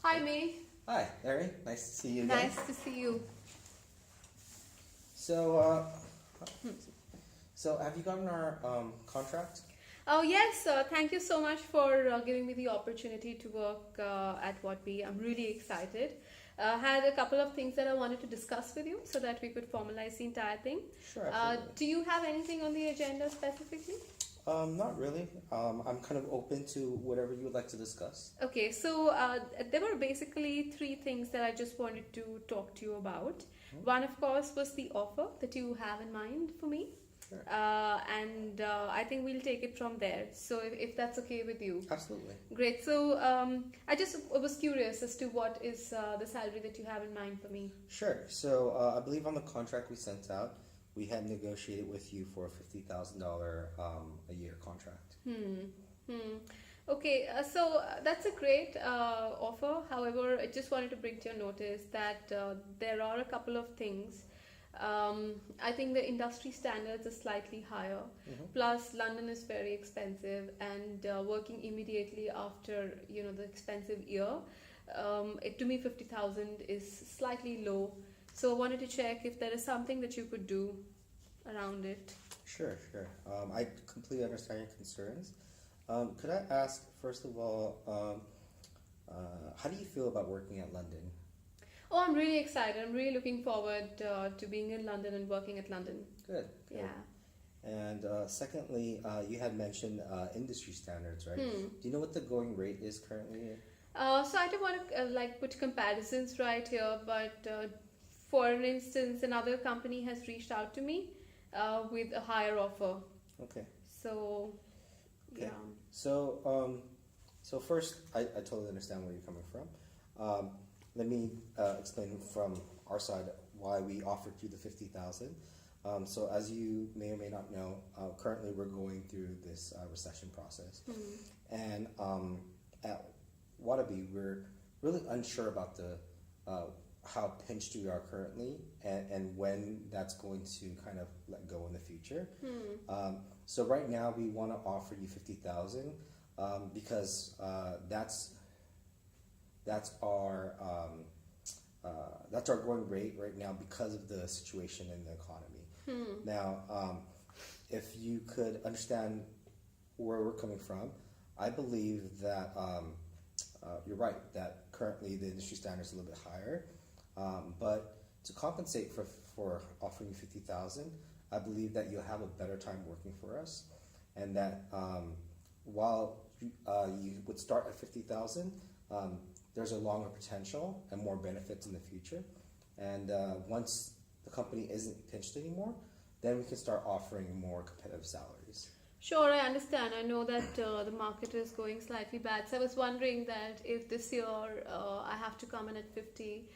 Hi, May. Hi, Larry. Nice to see you again. Nice to see you. So, uh, so have you gotten our contract? Oh, yes. Thank you so much for giving me the opportunity to work at Whatbe. I'm really excited. Had a couple of things that I wanted to discuss with you so that we could formalize the entire thing. Sure, absolutely. Do you have anything on the agenda specifically? Not really. I'm kind of open to whatever you would like to discuss. Okay, so there were basically three things that I just wanted to talk to you about. One, of course, was the offer that you have in mind for me. Sure. And I think we'll take it from there. So if that's okay with you. Absolutely. Great. So I just was curious as to what is the salary that you have in mind for me. Sure. So, I believe on the contract we sent out, we had negotiated with you for a $50,000 a year contract. Okay, so that's a great offer. However, I just wanted to bring to your notice that there are a couple of things. I think the industry standards are slightly higher. Plus, London is very expensive, and working immediately after the expensive year, to me 50,000 is slightly low. So I wanted to check if there is something that you could do around it. Sure, sure. I completely understand your concerns. Could I ask, first of all, how do you feel about working at London? Oh, I'm really excited. I'm really looking forward to being in London and working at London. Good. Good. Yeah. And secondly, you had mentioned industry standards, right? Do you know what the going rate is currently? So I don't want to put comparisons right here, but for instance, another company has reached out to me with a higher offer. Okay. So, Okay. yeah. So first, I totally understand where you're coming from. Let me explain from our side why we offered you the 50,000. So as you may or may not know, currently we're going through this recession process, and at Wallaby we're really unsure about the how pinched we are currently, and when that's going to kind of let go in the future. So right now we want to offer you 50,000 because that's our going rate right now because of the situation in the economy. Now, if you could understand where we're coming from, I believe that you're right that currently the industry standard is a little bit higher, but to compensate for offering you 50,000, I believe that you'll have a better time working for us, and that while you would start at 50,000. There's a longer potential and more benefits in the future. And once the company isn't pinched anymore, then we can start offering more competitive salaries. Sure, I understand. I know that the market is going slightly bad. So I was wondering that if this year I have to come in at 50,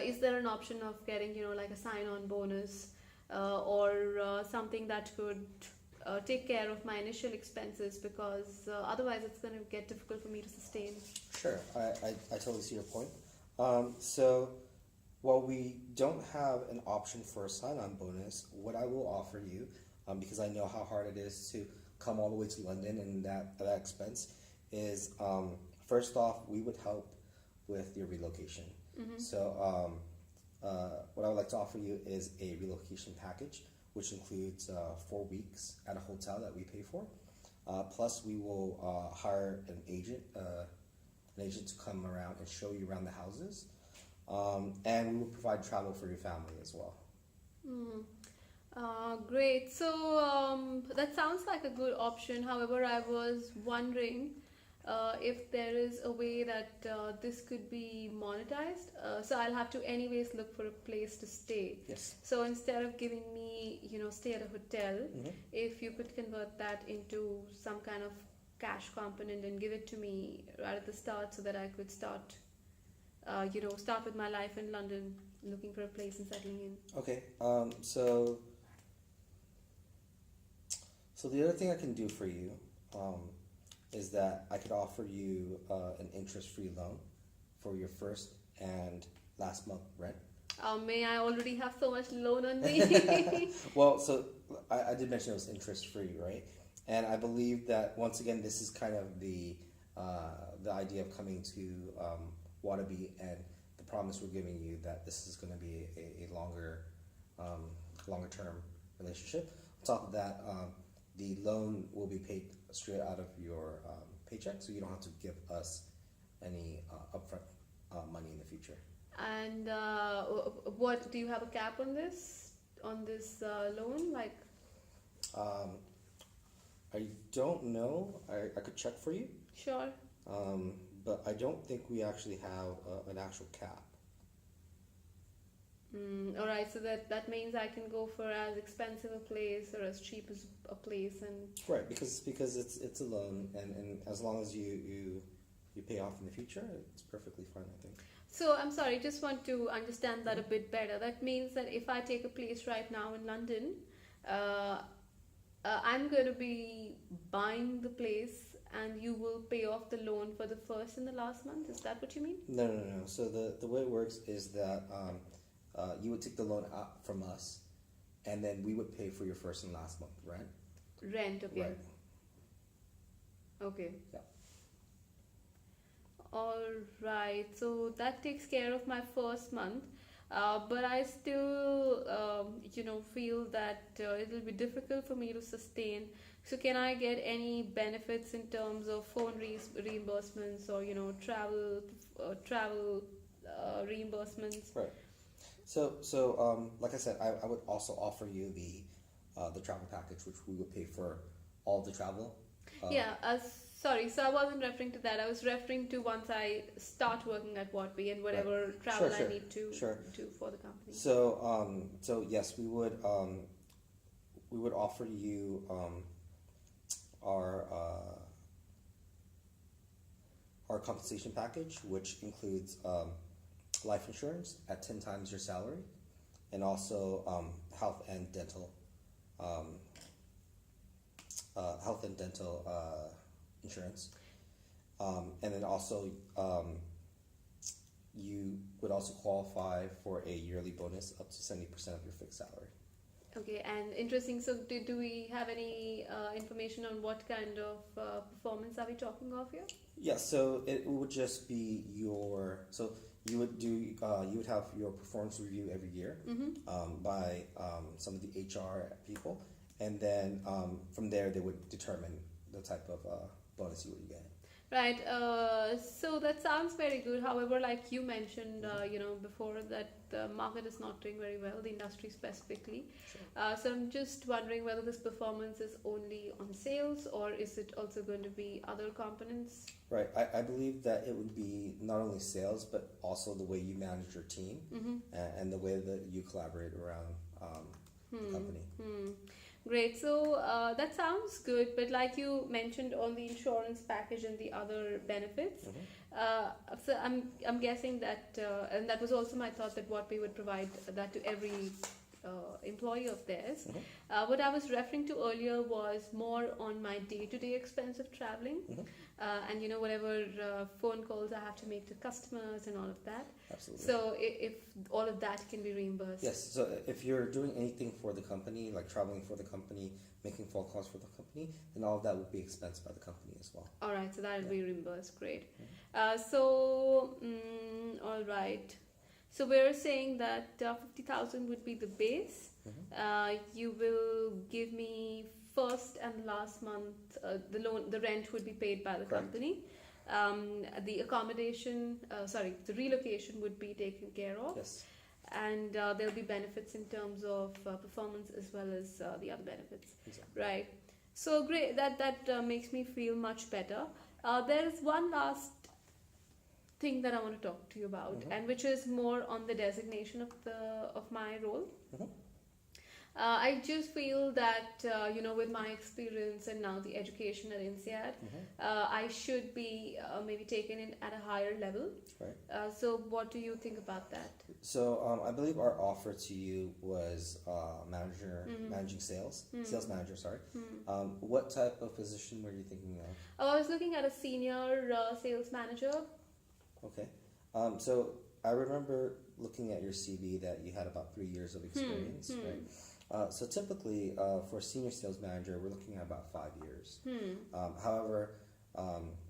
is there an option of getting, like a sign-on bonus or something that could take care of my initial expenses, because otherwise it's going to get difficult for me to sustain. Sure, I totally see your point. So while we don't have an option for a sign-on bonus, what I will offer you, because I know how hard it is to come all the way to London and that expense, is first off, we would help with your relocation. So what I would like to offer you is a relocation package, which includes 4 weeks at a hotel that we pay for. Plus, we will hire an agent to come around and show you around the houses. And we will provide travel for your family as well. Great. So that sounds like a good option. However, I was wondering if there is a way that this could be monetized. So I'll have to anyways look for a place to stay. Yes. So instead of giving me, stay at a hotel, if you could convert that into some kind of cash component and give it to me right at the start, so that I could start with my life in London, looking for a place and settling in. Okay. So the other thing I can do for you is that I could offer you an interest-free loan for your first and last month rent. May I already have so much loan on me? Well, so I did mention it was interest-free, right? And I believe that once again, this is kind of the idea of coming to Wallaby and the promise we're giving you that this is going to be a longer term relationship. On top of that, the loan will be paid straight out of your paycheck, so you don't have to give us any upfront money in the future. And what do you have a cap on this loan? Like, I don't know. I could check for you, sure. but I don't think we actually have an actual cap. All right, so that means I can go for as expensive a place or as cheap as a place, and Right, because it's a loan, and as long as you pay off in the future, it's perfectly fine, I think. so I'm sorry, just want to understand that a bit better. That means that if I take a place right now in London, I'm going to be buying the place, and you will pay off the loan for the first and the last month. Is that what you mean? No. So the way it works is that you would take the loan out from us, and then we would pay for your first and last month rent. Rent, okay. Right. Okay. Yeah. All right. So that takes care of my first month. But I still, feel that it'll be difficult for me to sustain. So can I get any benefits in terms of phone reimbursements or travel reimbursements? Right. So like I said, I would also offer you the travel package, which we would pay for all the travel. Sorry, so I wasn't referring to that. I was referring to once I start working at Wattby and whatever travel Sure. I need to do for the company. So yes, we would offer you our compensation package, which includes life insurance at 10 times your salary, and also health and dental insurance, and then also you would also qualify for a yearly bonus up to 70% of your fixed salary. Okay, and interesting. So do we have any information on what kind of performance are we talking of here? Yeah, so it would just be you would have your performance review every year by some of the HR people, and then from there they would determine the type of bonus you would get. Right. So that sounds very good. However, like you mentioned, before, that the market is not doing very well, the industry specifically. Sure. So I'm just wondering whether this performance is only on sales, or is it also going to be other components? Right. I believe that it would be not only sales, but also the way you manage your team and the way that you collaborate around the company. Great. So that sounds good, but like you mentioned on the insurance package and the other benefits, so I'm guessing that, and that was also my thought, that what we would provide that to every employee of theirs. What I was referring to earlier was more on my day-to-day expense of traveling, and whatever phone calls I have to make to customers and all of that. Absolutely. So if all of that can be reimbursed. Yes. So if you're doing anything for the company, like traveling for the company, making phone calls for the company, then all of that would be expensed by the company as well. All right. So that will be reimbursed. Great. All right. So we're saying that 50,000 would be the base. You will give me first and last month the rent would be paid by the company. The accommodation, the relocation would be taken care of. Yes. And there'll be benefits in terms of performance as well as the other benefits. Exactly. Right. So great. That makes me feel much better. There is one last thing that I want to talk to you about, and which is more on the designation of my role. I just feel that with my experience and now the education at INSEAD, I should be maybe taken in at a higher level. Right. So what do you think about that? So I believe our offer to you was managing sales manager. Sorry. What type of position were you thinking of? Oh, I was looking at a senior sales manager. Okay. So I remember looking at your CV that you had about 3 years of experience, right? So typically for a senior sales manager, we're looking at about 5 years. However,